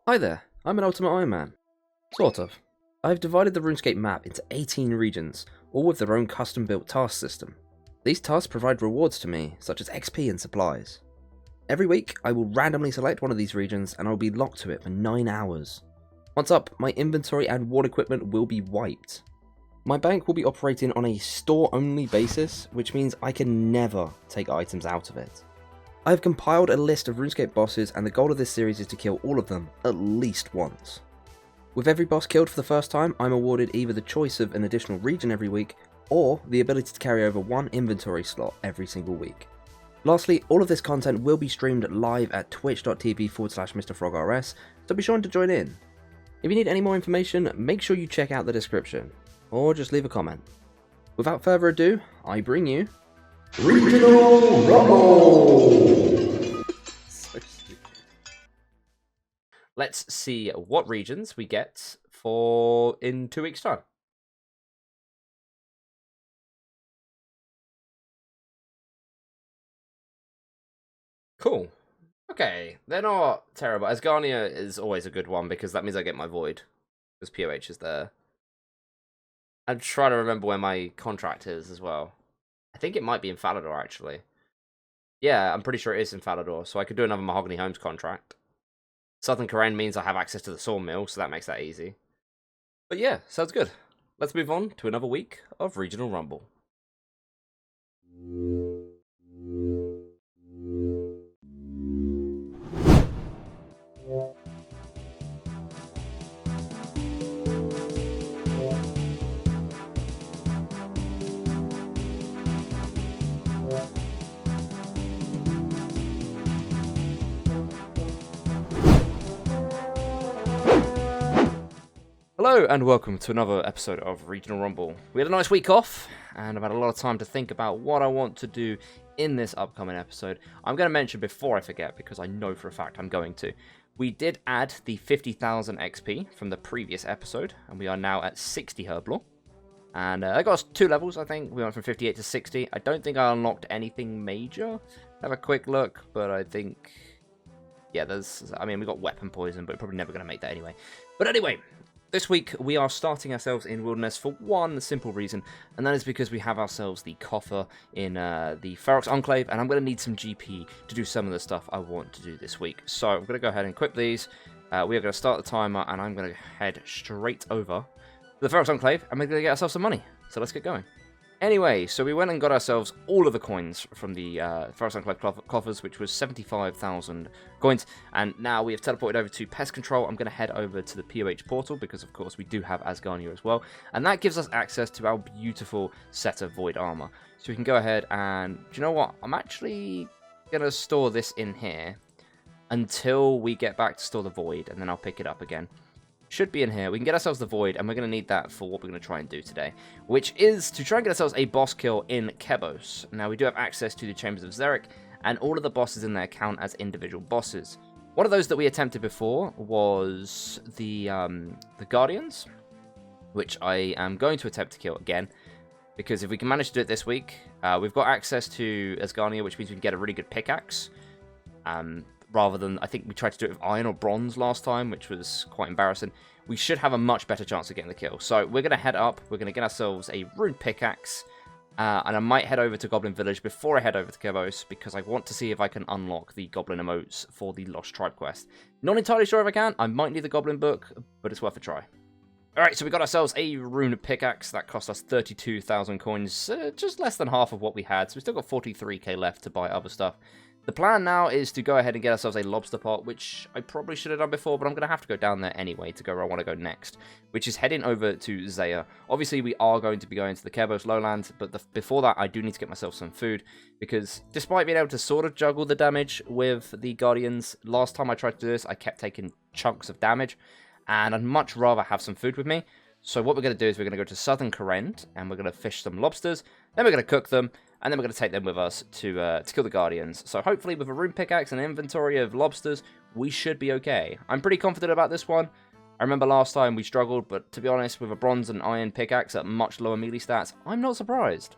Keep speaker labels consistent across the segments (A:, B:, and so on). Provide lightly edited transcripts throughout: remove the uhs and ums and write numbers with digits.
A: Hi there, I'm an Ultimate Iron Man. Sort of. I've divided the Runescape map into 18 regions, all with their own custom-built task system. These tasks provide rewards to me, such as XP and supplies. Every week, I will randomly select one of these regions and I'll be locked to it for 9 hours. Once up, my inventory and ward equipment will be wiped. My bank will be operating on a store-only basis, which means I can never take items out of it. I have compiled a list of RuneScape bosses, and the goal of this series is to kill all of them at least once. With every boss killed for the first time, I'm awarded either the choice of an additional region every week, or the ability to carry over one inventory slot every single week. Lastly, all of this content will be streamed live at twitch.tv/MrFrogRS, so be sure to join in. If you need any more information, make sure you check out the description, or just leave a comment. Without further ado, I bring you Regional Rumble! So stupid. Let's see what regions we get in 2 weeks' time. Cool. Okay, they're not terrible. Asgarnia is always a good one because that means I get my Void, because POH is there. I'm trying to remember where my contract is as well. I think it might be in Falador, actually. Yeah, I'm pretty sure it is in Falador, so I could do another Mahogany Homes contract. Southern Karen means I have access to the sawmill, so that makes that easy. But yeah, sounds good. Let's move on to another week of Regional Rumble. Hello and welcome to another episode of Regional Rumble. We had a nice week off and I've had a lot of time to think about what I want to do in this upcoming episode. I'm going to mention before I forget, because I know for a fact I'm going to. We did add the 50,000 XP from the previous episode and we are now at 60 Herblore. And I got us 2 levels, I think. We went from 58 to 60. I don't think I unlocked anything major. Have a quick look, but I think... yeah, we got weapon poison, but we're probably never going to make that anyway. But anyway... this week, we are starting ourselves in Wilderness for one simple reason, and that is because we have ourselves the coffer in the Ferox Enclave, and I'm going to need some GP to do some of the stuff I want to do this week. So I'm going to go ahead and equip these. We are going to start the timer, and I'm going to head straight over to the Ferox Enclave, and we're going to get ourselves some money. So let's get going. Anyway, so we went and got ourselves all of the coins from the Ferox Enclave coffers, which was 75,000 coins, and now we have teleported over to Pest Control. I'm going to head over to the POH portal, because of course we do have Asgarnia as well, and that gives us access to our beautiful set of Void Armor. So we can go ahead and, do you know what, I'm actually going to store this in here until we get back to store the Void, and then I'll pick it up again. Should be in here. We can get ourselves the Void, and we're going to need that for what we're going to try and do today, which is to try and get ourselves a boss kill in Kebos. Now, we do have access to the Chambers of Xeric, and all of the bosses in there count as individual bosses. One of those that we attempted before was the Guardians, which I am going to attempt to kill again, because if we can manage to do it this week, we've got access to Asgarnia, which means we can get a really good pickaxe. Rather than, I think we tried to do it with iron or bronze last time, which was quite embarrassing. We should have a much better chance of getting the kill. So we're going to head up, we're going to get ourselves a rune pickaxe, and I might head over to Goblin Village before I head over to Kebos, because I want to see if I can unlock the Goblin emotes for the Lost Tribe quest. Not entirely sure if I can, I might need the Goblin book, but it's worth a try. Alright, so we got ourselves a rune pickaxe, that cost us 32,000 coins, just less than half of what we had, so we've still got 43k left to buy other stuff. The plan now is to go ahead and get ourselves a lobster pot, which I probably should have done before, but I'm going to have to go down there anyway to go where I want to go next, which is heading over to Zaya. Obviously, we are going to be going to the Kebos lowland, but before that, I do need to get myself some food, because despite being able to sort of juggle the damage with the Guardians, last time I tried to do this, I kept taking chunks of damage, and I'd much rather have some food with me. So what we're going to do is we're going to go to Southern Karen, and we're going to fish some lobsters, then we're going to cook them, and then we're going to take them with us to kill the Guardians. So hopefully with a rune pickaxe and an inventory of lobsters, we should be okay. I'm pretty confident about this one. I remember last time we struggled, but to be honest, with a bronze and iron pickaxe at much lower melee stats, I'm not surprised.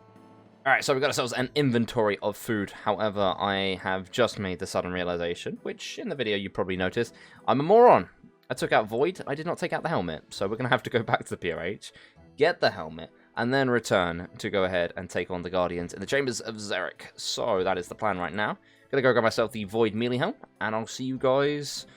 A: Alright, so we've got ourselves an inventory of food. However, I have just made the sudden realization, which in the video you probably noticed, I'm a moron. I took out Void, I did not take out the helmet, so we're going to have to go back to the POH, get the helmet, and then return to go ahead and take on the Guardians in the Chambers of Xeric. So that is the plan right now. Gonna go grab myself the Void melee helm, and I'll see you guys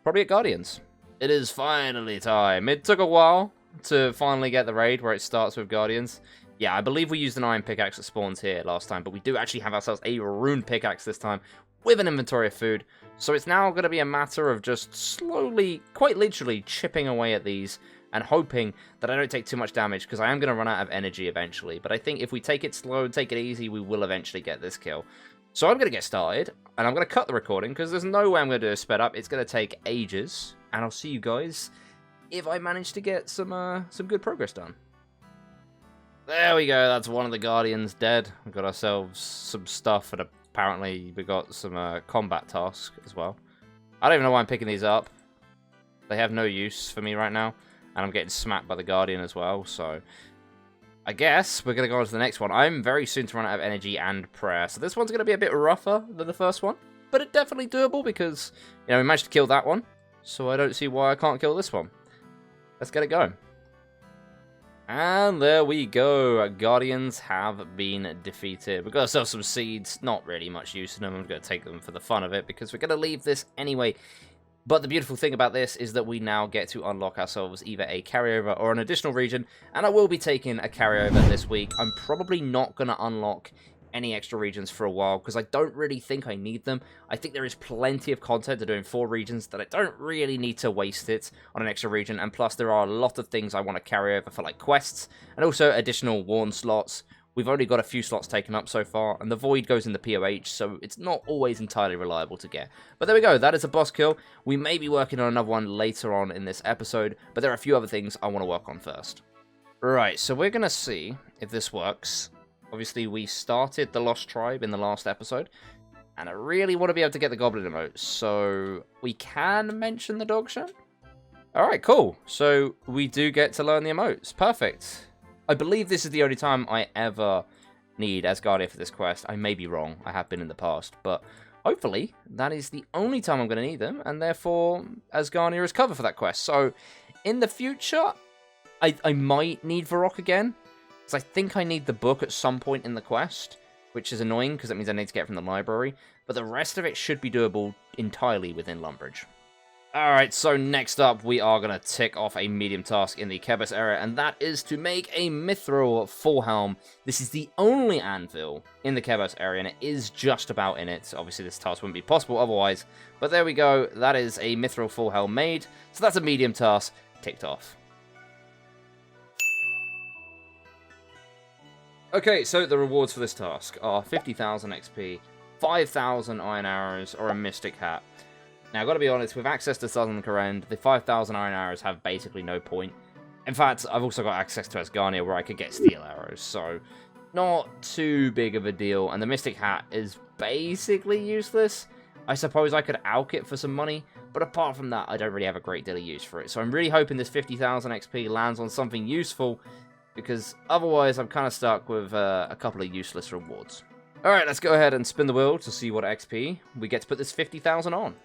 A: probably at Guardians. It is finally time. It took a while to finally get the raid where it starts with Guardians. Yeah, I believe we used an iron pickaxe that spawns here last time, but we do actually have ourselves a rune pickaxe this time with an inventory of food. So it's now going to be a matter of just slowly, quite literally, chipping away at these and hoping that I don't take too much damage, because I am going to run out of energy eventually. But I think if we take it slow, take it easy, we will eventually get this kill. So I'm going to get started, and I'm going to cut the recording, because there's no way I'm going to do a sped up. It's going to take ages, and I'll see you guys if I manage to get some good progress done. There we go, that's one of the Guardians dead. We've got ourselves some stuff, and apparently we got some combat tasks as well. I don't even know why I'm picking these up. They have no use for me right now, and I'm getting smacked by the Guardian as well, so I guess we're going to go on to the next one. I'm very soon to run out of energy and prayer, so this one's going to be a bit rougher than the first one, but it's definitely doable because, you know, we managed to kill that one, so I don't see why I can't kill this one. Let's get it going. And there we go. Guardians have been defeated. We've got ourselves some seeds. Not really much use in them. I'm going to take them for the fun of it because we're going to leave this anyway. But the beautiful thing about this is that we now get to unlock ourselves either a carryover or an additional region. And I will be taking a carryover this week. I'm probably not going to unlock any extra regions for a while because I don't really think I need them. I think there is plenty of content to do in 4 regions that I don't really need to waste it on an extra region, and plus there are a lot of things I want to carry over for like quests and also additional warn slots. We've only got a few slots taken up so far, and the Void goes in the POH, so it's not always entirely reliable to get. But there we go, that is a boss kill. We may be working on another one later on in this episode, but there are a few other things I want to work on first. Right, so we're going to see if this works. Obviously, we started the Lost Tribe in the last episode, and I really want to be able to get the Goblin emote, so we can mention the dog show. Alright, cool. So, we do get to learn the emotes. Perfect. I believe this is the only time I ever need Asgardia for this quest. I may be wrong. I have been in the past, but hopefully, that is the only time I'm going to need them, and therefore, Asgardia is covered for that quest. So, in the future, I might need Varrock again. I think I need the book at some point in the quest, which is annoying because that means I need to get it from the library, but the rest of it should be doable entirely within Lumbridge. Alright, so next up we are going to tick off a medium task in the Kebus area, and that is to make a Mithril full helm. This is the only anvil in the Kebus area, and it is just about in it. Obviously this task wouldn't be possible otherwise, but there we go, that is a Mithril full helm made, so that's a medium task ticked off. Okay, so the rewards for this task are 50,000 XP, 5,000 iron arrows, or a mystic hat. Now, I've got to be honest, with access to Southern Korend, the 5,000 iron arrows have basically no point. In fact, I've also got access to Asgardia where I could get steel arrows, so not too big of a deal. And the mystic hat is basically useless. I suppose I could alch it for some money, but apart from that, I don't really have a great deal of use for it. So I'm really hoping this 50,000 XP lands on something useful, because otherwise I'm kind of stuck with a couple of useless rewards. Alright, let's go ahead and spin the wheel to see what XP we get to put this 50,000 on.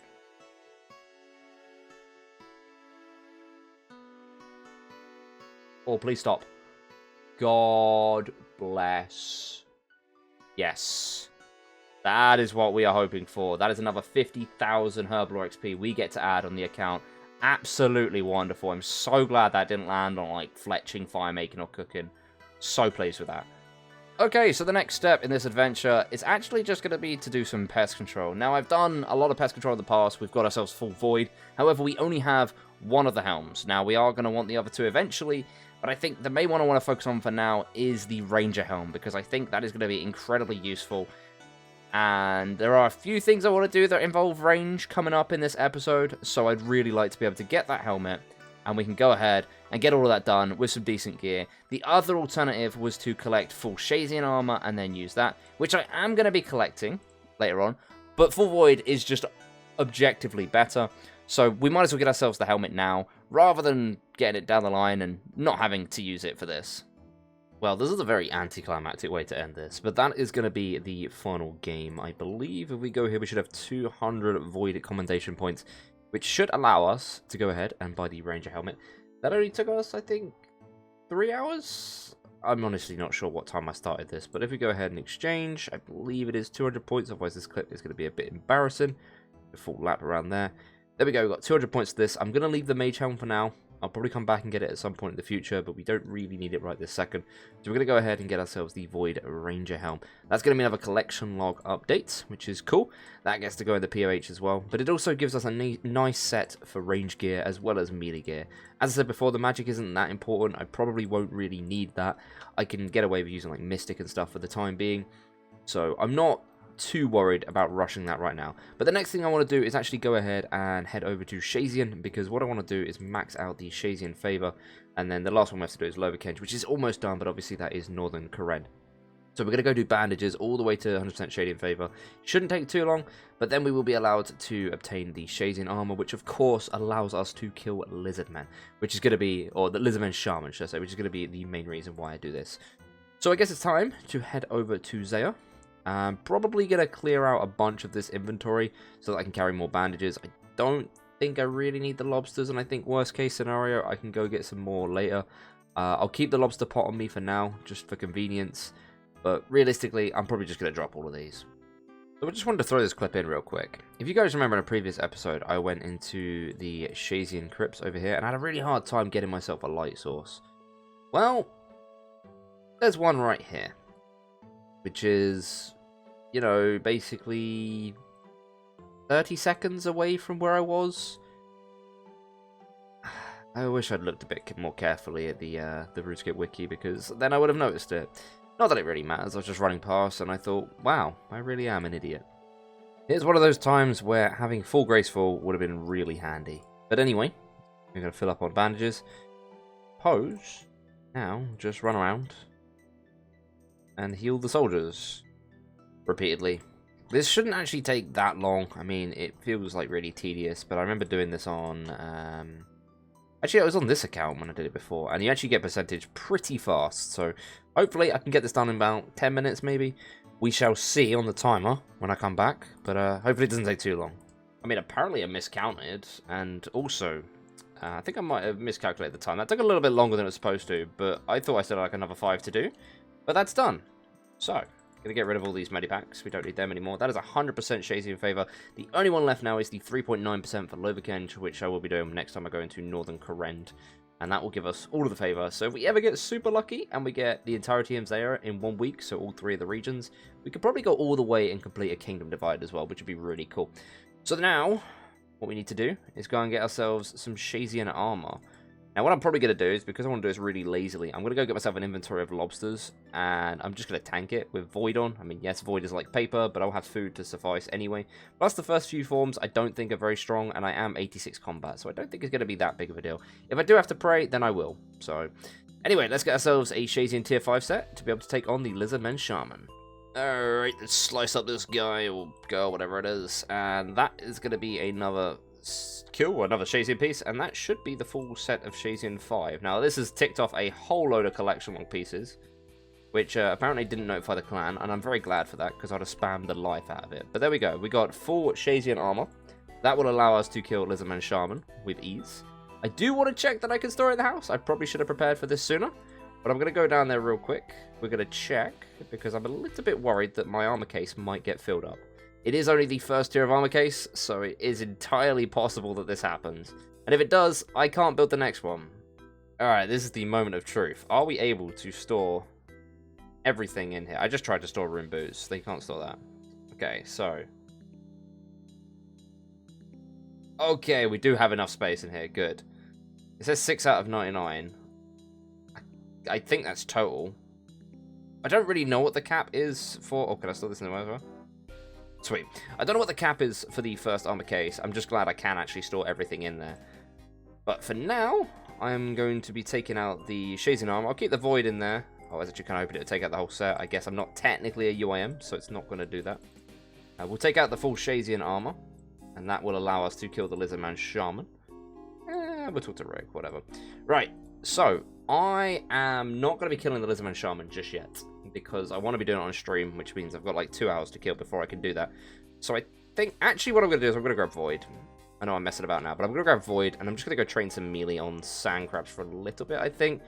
A: Oh, please stop. God bless. Yes. That is what we are hoping for. That is another 50,000 Herblore XP we get to add on the account. Absolutely wonderful. I'm so glad that didn't land on, like, fletching, fire making, or cooking. So pleased with that. Okay, so the next step in this adventure is actually just going to be to do some pest control. Now, I've done a lot of pest control in the past. We've got ourselves full Void. However, we only have one of the helms. Now, we are going to want the other 2 eventually, but I think the main one I want to focus on for now is the Ranger helm, because I think that is going to be incredibly useful. And there are a few things I want to do that involve range coming up in this episode, so I'd really like to be able to get that helmet, and we can go ahead and get all of that done with some decent gear. The other alternative was to collect full Shazian armor and then use that, which I am going to be collecting later on, but full Void is just objectively better, so we might as well get ourselves the helmet now, rather than getting it down the line and not having to use it for this. Well, this is a very anticlimactic way to end this, but that is going to be the final game. I believe if we go here, we should have 200 Void commendation points. which should allow us to go ahead and buy the Ranger helmet. That only took us, I think, 3 hours? I'm honestly not sure what time I started this, but if we go ahead and exchange, I believe it is 200 points, otherwise this clip is going to be a bit embarrassing. A full lap around there. There we go, we've got 200 points to this. I'm going to leave the Mage Helm for now. I'll probably come back and get it at some point in the future, but we don't really need it right this second. So we're going to go ahead and get ourselves the Void Ranger Helm. That's going to be another collection log update, which is cool. That gets to go in the POH as well. But it also gives us a nice set for range gear as well as melee gear. As I said before, the magic isn't that important. I probably won't really need that. I can get away with using like Mystic and stuff for the time being. So I'm not too worried about rushing that right now. But the next thing I want to do is actually go ahead and head over to Shazian, because what I want to do is max out the Shazian favor, and then the last one we have to do is Loverkenge, which is almost done, but obviously that is Northern Karen. So we're going to go do bandages all the way to 100% Shazian favor. Shouldn't take too long, but then we will be allowed to obtain the Shazian armor, which of course allows us to kill Lizardman, which is going to be, or the Lizardman Shaman, should I say, which is going to be the main reason why I do this. So I guess it's time to head over to Zaya. I'm probably going to clear out a bunch of this inventory so that I can carry more bandages. I don't think I really need the lobsters, and I think worst case scenario, I can go get some more later. I'll keep the lobster pot on me for now, just for convenience, but realistically, I'm probably just going to drop all of these. So I just wanted to throw this clip in real quick. If you guys remember in a previous episode, I went into the Shazian crypts over here, and I had a really hard time getting myself a light source. Well, there's one right here, which is, you know, basically 30 seconds away from where I was. I wish I'd looked a bit more carefully at the Runescape wiki, because then I would have noticed it. Not that it really matters, I was just running past and I thought, wow, I really am an idiot. It's one of those times where having full graceful would have been really handy. But anyway, we're going to fill up on bandages. Pose. Now, just run around and heal the soldiers repeatedly. This shouldn't actually take that long. I mean, it feels like really tedious, but I remember doing this on actually I was on this account when I did it before, and you actually get percentage pretty fast, so hopefully I can get this done in about 10 minutes maybe. We shall see on the timer when I come back, but hopefully it doesn't take too long. I mean, apparently I miscounted, and also I think I might have miscalculated the time. That took a little bit longer than it was supposed to, but I thought I still had like another 5 to do. But that's done. So, gonna get rid of all these medipacks. We don't need them anymore. That is 100% Shazian favor. The only one left now is the 3.9% for Loverkenge, which I will be doing next time I go into Northern Karen. And that will give us all of the favor. So if we ever get super lucky and we get the entirety of Zaya in 1 week, so all 3 of the regions, we could probably go all the way and complete a Kingdom Divide as well, which would be really cool. So now, what we need to do is go and get ourselves some Shazian armor. Now, what I'm probably going to do is, because I want to do this really lazily, I'm going to go get myself an inventory of lobsters, and I'm just going to tank it with Void on. I mean, yes, Void is like paper, but I'll have food to suffice anyway. Plus, the first few forms I don't think are very strong, and I am 86 combat, so I don't think it's going to be that big of a deal. If I do have to pray, then I will. So, anyway, let's get ourselves a Shazian tier 5 set to be able to take on the Lizardman Shaman. Alright, let's slice up this guy, or girl, whatever it is, and that is going to be another kill, another Shazian piece, and that should be the full set of Shazian 5. Now, this has ticked off a whole load of collection log pieces, which apparently didn't notify the clan, and I'm very glad for that, because I'd have spammed the life out of it. But there we go, we got full Shazian armor. That will allow us to kill Lizardman Shaman with ease. I do want to check that I can store it in the house. I probably should have prepared for this sooner, but I'm going to go down there real quick. We're going to check, because I'm a little bit worried that my armor case might get filled up. It is only the first tier of armor case, so it is entirely possible that this happens. And if it does, I can't build the next one. Alright, this is the moment of truth. Are we able to store everything in here? I just tried to store rune boots. They can't store that. Okay, so. Okay, we do have enough space in here. Good. It says 6 out of 99. I think that's total. I don't really know what the cap is for... Oh, can I store this in the way as well? Sweet. I don't know what the cap is for the first armor case. I'm just glad I can actually store everything in there. But for now, I'm going to be taking out the Shazian armor. I'll keep the Void in there. Oh, I was actually kind of hoping it would take out the whole set. I guess I'm not technically a UIM, so it's not going to do that. We'll take out the full Shazian armor, and that will allow us to kill the Lizardman Shaman. We'll talk to Rick, whatever. Right, so I am not going to be killing the Lizardman Shaman just yet, because I want to be doing it on stream, which means I've got like 2 hours to kill before I can do that. So I think, actually what I'm going to do is I'm going to grab Void. I know I'm messing about now, but I'm going to grab Void, and I'm just going to go train some melee on Sand Crabs for a little bit, I think.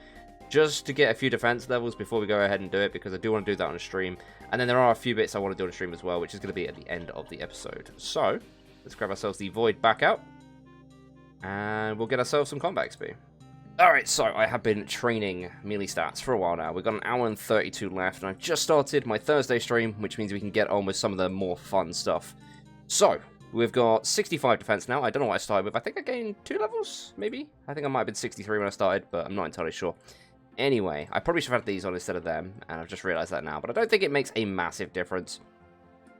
A: Just to get a few defense levels before we go ahead and do it, because I do want to do that on a stream. And then there are a few bits I want to do on a stream as well, which is going to be at the end of the episode. So, let's grab ourselves the Void back out. And we'll get ourselves some combat XP. Alright, so I have been training melee stats for a while now. We've got an hour and 32 left, and I've just started my Thursday stream, which means we can get on with some of the more fun stuff. So, we've got 65 defense now. I don't know what I started with. I think I gained 2 levels, maybe? I think I might have been 63 when I started, but I'm not entirely sure. Anyway, I probably should have had these on instead of them, and I've just realized that now, but I don't think it makes a massive difference.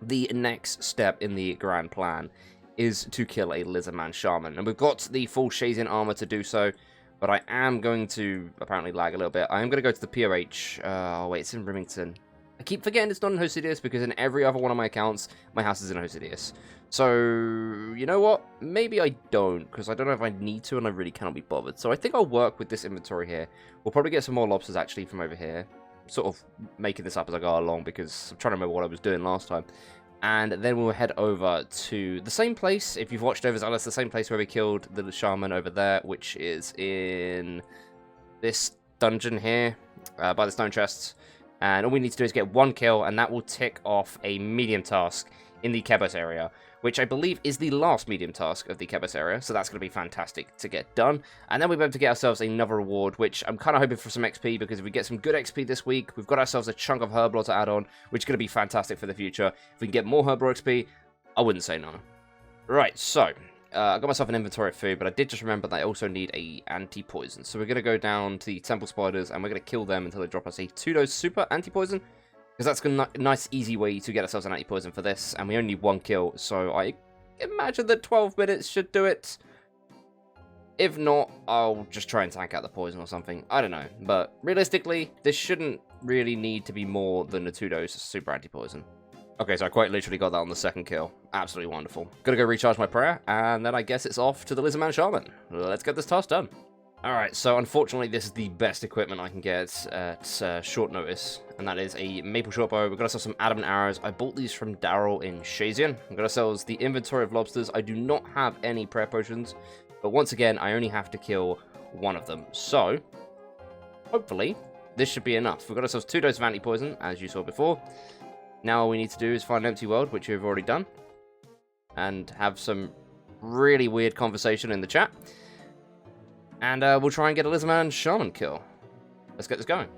A: The next step in the grand plan is to kill a Lizardman Shaman, and we've got the full Shazian armor to do so, but I am going to apparently lag a little bit. I am going to go to the POH. Oh, wait, it's in Remington. I keep forgetting it's not in Overzeahlous because in every other one of my accounts, my house is in Overzeahlous. So, you know what? Maybe I don't, because I don't know if I need to, and I really cannot be bothered. So I think I'll work with this inventory here. We'll probably get some more lobsters, actually, from over here. Sort of making this up as I go along, because I'm trying to remember what I was doing last time. And then we'll head over to the same place, if you've watched Overzeahlous, the same place where we killed the shaman over there, which is in this dungeon here, by the stone chests. And all we need to do is get 1 kill, and that will tick off a medium task in the Kebos area, which I believe is the last medium task of the Kebos area, so that's going to be fantastic to get done. And then we'll be able to get ourselves another reward, which I'm kind of hoping for some XP, because if we get some good XP this week, we've got ourselves a chunk of Herblore to add on, which is going to be fantastic for the future. If we can get more Herblore XP, I wouldn't say no. Right, so, I got myself an inventory of food, but I did just remember that I also need a anti-poison. So we're going to go down to the temple spiders, and we're going to kill them until they drop us a 2-dose super anti-poison. Because that's a nice, easy way to get ourselves an anti-poison for this, and we only need 1 kill, so I imagine that 12 minutes should do it. If not, I'll just try and tank out the poison or something. I don't know, but realistically, this shouldn't really need to be more than a 2-dose super anti-poison. Okay, so I quite literally got that on the 2nd kill. Absolutely wonderful. Gonna go recharge my prayer, and then I guess it's off to the Lizardman Shaman. Let's get this task done. Alright, so unfortunately this is the best equipment I can get at short notice, and that is a maple shortbow. We've got ourselves some adamant arrows. I bought these from Daryl in Shazian. We've got ourselves the inventory of lobsters. I do not have any prayer potions, but once again, I only have to kill 1 of them. So, hopefully, this should be enough. We've got ourselves 2 doses of anti-poison, as you saw before. Now all we need to do is find an empty world, which we've already done, and have some really weird conversation in the chat. And we'll try and get a Lizardman Shaman kill. Let's get this going.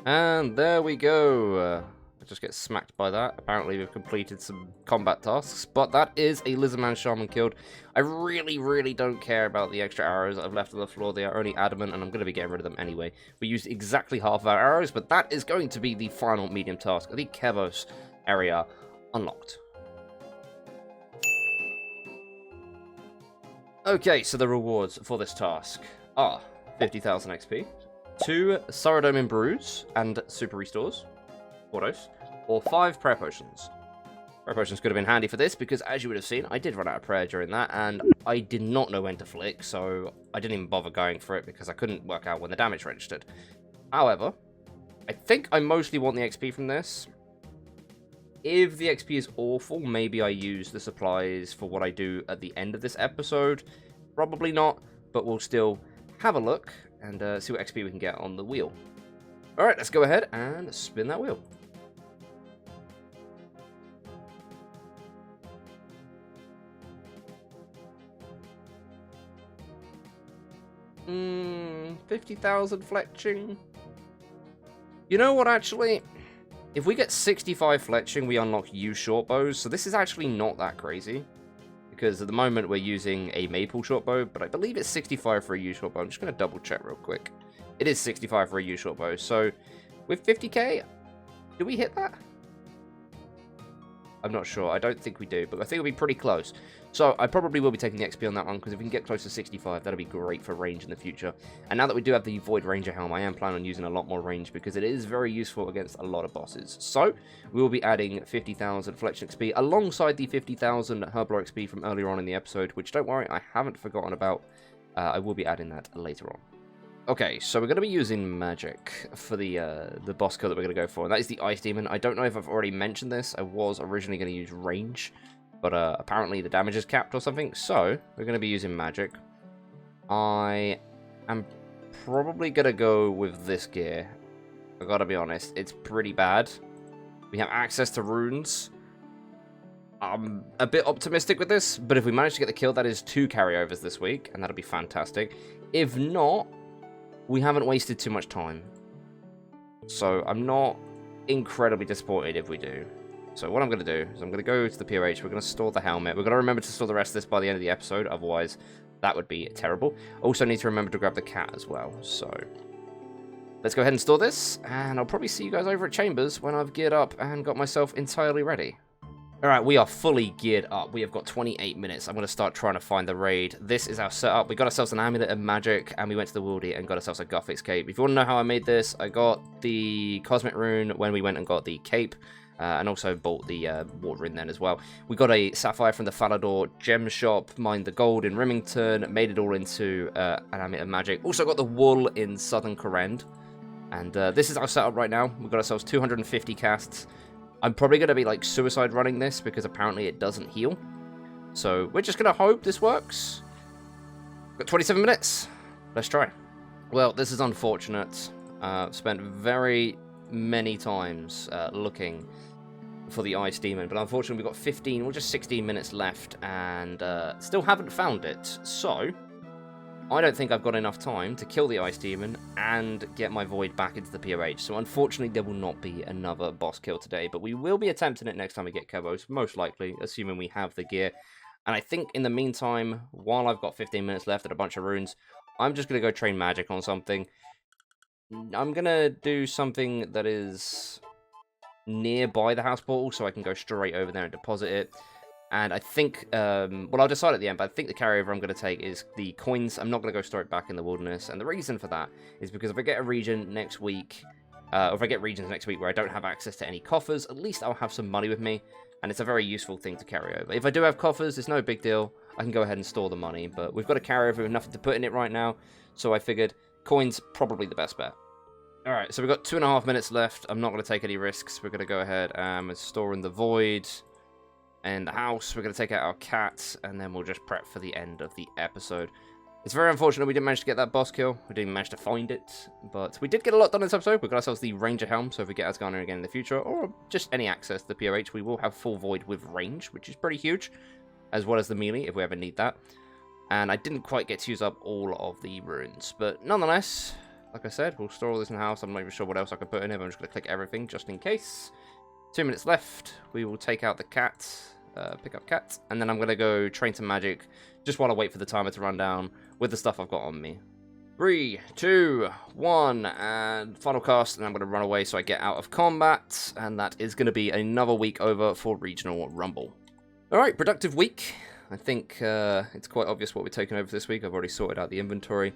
A: And there we go. I just get smacked by that. Apparently we've completed some combat tasks, but that is a Lizardman Shaman killed. I really don't care about the extra arrows that I've left on the floor. They are only adamant, and I'm going to be getting rid of them anyway. We used exactly half of our arrows, but that is going to be the final medium task. The Kebos area unlocked. Okay, so the rewards for this task are 50,000 XP, 2 Saradomin Brews and Super Restores, 4 dose, or 5 prayer potions. Prayer potions could have been handy for this, because as you would have seen, I did run out of prayer during that, and I did not know when to flick, so I didn't even bother going for it, because I couldn't work out when the damage registered. However, I think I mostly want the XP from this. If the XP is awful, maybe I use the supplies for what I do at the end of this episode. Probably not, but we'll still have a look and see what XP we can get on the wheel. Alright, let's go ahead and spin that wheel. Hmm, 50,000 fletching. You know what, actually? If we get 65 fletching, we unlock U short bows, so this is actually not that crazy. Because at the moment we're using a maple short bow, but I believe it's 65 for a U short bow. I'm just going to double check real quick. It is 65 for a U short bow, so with 50k, do we hit that? I'm not sure. I don't think we do, but I think it'll be pretty close. So I probably will be taking the XP on that one, because if we can get close to 65, that'll be great for range in the future. And now that we do have the Void Ranger helm, I am planning on using a lot more range, because it is very useful against a lot of bosses. So we will be adding 50,000 Flexion XP alongside the 50,000 Herblore XP from earlier on in the episode, which, don't worry, I haven't forgotten about. I will be adding that later on. Okay, so we're going to be using magic for the boss kill that we're going to go for, and that is the Ice Demon. I don't know if I've already mentioned this. I was originally going to use range, but apparently the damage is capped or something, so we're going to be using magic. I am probably going to go with this gear. I got to be honest, it's pretty bad. We have access to runes. I'm a bit optimistic with this, but if we manage to get the kill, that is 2 carryovers this week, and that'll be fantastic. If not, we haven't wasted too much time. So I'm not incredibly disappointed if we do. So what I'm going to do is I'm going to go to the POH. We're going to store the helmet. We're going to remember to store the rest of this by the end of the episode. Otherwise, that would be terrible. Also need to remember to grab the cat as well. So let's go ahead and store this. And I'll probably see you guys over at Chambers when I've geared up and got myself entirely ready. Alright, we are fully geared up. We have got 28 minutes. I'm going to start trying to find the raid. This is our setup. We got ourselves an amulet of magic, and we went to the Wildy and got ourselves a Gothic's cape. If you want to know how I made this, I got the Cosmic Rune when we went and got the cape, and also bought the water in then as well. We got a sapphire from the Falador gem shop, mined the gold in Rimington, made it all into an amulet of magic. Also got the wool in Southern Korend. And this is our setup right now. We've got ourselves 250 casts. I'm probably going to be like suicide running this because apparently it doesn't heal. So we're just going to hope this works. Got 27 minutes. Let's try. Well, this is unfortunate. Spent very many times looking for the Ice Demon, but unfortunately we've got 15 or just 16 minutes left and still haven't found it. So I don't think I've got enough time to kill the Ice Demon and get my Void back into the POH. So unfortunately, there will not be another boss kill today, but we will be attempting it next time we get Kevos, most likely, assuming we have the gear. And I think in the meantime, while I've got 15 minutes left and a bunch of runes, I'm just going to go train magic on something. I'm going to do something that is nearby the house portal, so I can go straight over there and deposit it. And I think, well, I'll decide at the end, but I think the carryover I'm going to take is the coins. I'm not going to go store it back in the wilderness. And the reason for that is because if I get a region next week, or if I get regions next week where I don't have access to any coffers, at least I'll have some money with me. And it's a very useful thing to carry over. If I do have coffers, it's no big deal. I can go ahead and store the money. But we've got a carryover with nothing to put in it right now. So I figured coins probably the best bet. Alright, so we've got 2.5 minutes left. I'm not going to take any risks. We're going to go ahead and store in the void. And the house, we're going to take out our cat, and then we'll just prep for the end of the episode. It's very unfortunate we didn't manage to get that boss kill. We didn't manage to find it, but we did get a lot done this episode. We got ourselves the Ranger Helm, so if we get Asgardian again in the future, or just any access to the POH, we will have full void with range, which is pretty huge, as well as the melee, if we ever need that. And I didn't quite get to use up all of the runes, but nonetheless, like I said, we'll store all this in the house. I'm not even sure what else I could put in here, but I'm just going to click everything, just in case. 2 minutes left. We will take out the cat. Pick up cat, and then I'm going to go train some magic just while I wait for the timer to run down with the stuff I've got on me. 3, 2, 1, and final cast, and I'm going to run away so I get out of combat, and that is going to be another week over for Regional Rumble. Alright, productive week. I think it's quite obvious what we're taking over this week. I've already sorted out the inventory.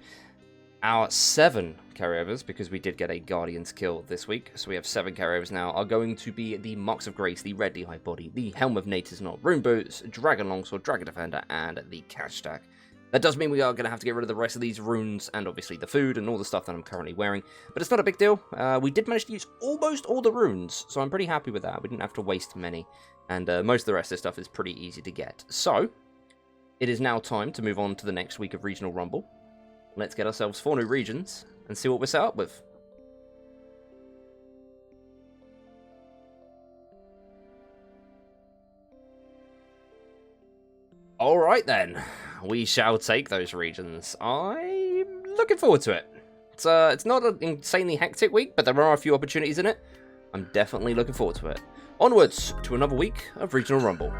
A: Our 7 carryovers, because we did get a Guardian's kill this week, so we have 7 carryovers now, are going to be the Marks of Grace, the Red High Body, the Helm of Nature's Knot, Rune Boots, Dragon Longsword, Dragon Defender, and the Cash Stack. That does mean we are going to have to get rid of the rest of these runes, and obviously the food, and all the stuff that I'm currently wearing, but it's not a big deal. We did manage to use almost all the runes, so I'm pretty happy with that. We didn't have to waste many, and most of the rest of this stuff is pretty easy to get. So, it is now time to move on to the next week of Regional Rumble. Let's get ourselves 4 new regions and see what we're set up with. Alright then, we shall take those regions. I'm looking forward to it. It's not an insanely hectic week, but there are a few opportunities in it. I'm definitely looking forward to it. Onwards to another week of Regional Rumble.